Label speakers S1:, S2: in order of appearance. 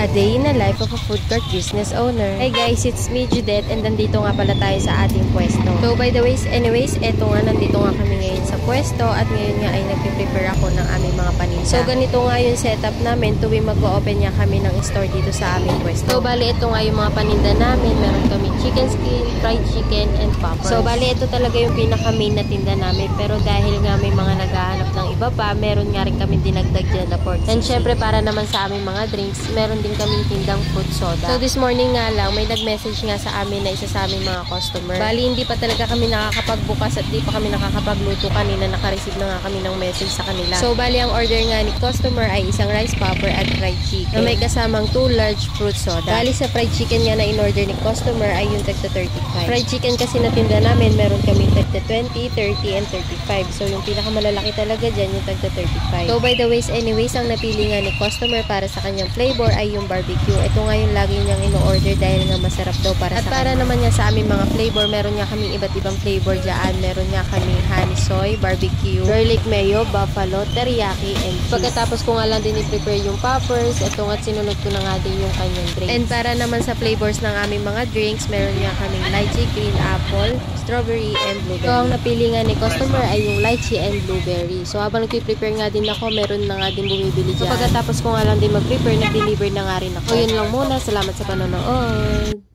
S1: A day in the life of a food court business owner. Hey guys, it's me Judette and nandito nga pala tayo sa ating pwesto. So by the way, anyways, eto nga, nandito nga kami ngayon sa pwesto at ngayon nga ay nagpe-prepare ako ng aming mga paninda. So ganito nga yung setup namin tuwing mag-o-open nga kami ng store dito sa aming pwesto. So bali, ito nga yung mga paninda namin. Meron kami chicken skin, fried chicken, and poppers. So bali, ito talaga yung pinaka-main na tinda namin. Pero dahil nga may mga naghahanap ng iba pa, meron nga rin kami dinagdag dyan na pork. And syempre, para naman sa aming mga drinks, meron din kaming tindang fruit soda. So this morning nga lang, may nag-message nga sa amin na isa sa aming mga customer. Bali, hindi pa talaga kami nakakapagbukas at di pa kami nakakapagluto kanina. Naka-receive na nga kami ng message sa kanila. So bali, ang order nga ni customer ay isang rice popper at fried chicken na may kasamang 2 large fruit soda. Bali, sa fried chicken nga na in-order ni customer ay yung tagta 35. Fried chicken kasi na tinda namin, meron kami tagta 20, 30, and 35. So yung pinakamalalaki talaga dyan, yung tagta 35. So by the ways, anyways, ang napili nga ni customer para sa kanyang flavor ay yung barbecue. Ito nga yung lagi niyang ino-order dahil nga masarap daw para at sa para naman niya sa aming mga flavor, meron nga kaming iba't ibang flavor dyan. Meron nga kaming honey soy, barbecue, garlic mayo, buffalo, teriyaki, and cheese. Pagkatapos ko nga lang din i-prepare yung poppers, ito nga sinunod ko na nga din yung kanyang drinks. And para naman sa flavors ng aming mga drinks, meron nga kaming lychee, green apple, strawberry, and blueberry. So ang napili nga ni customer ay yung lychee and blueberry. So habang nag-prepare nga din ako, meron na nga din bumibili dyan. So pagkatapos ko nga lang din mag-prepare, nag-deliver na nga rin ako. So yun lang muna. Salamat sa panonood.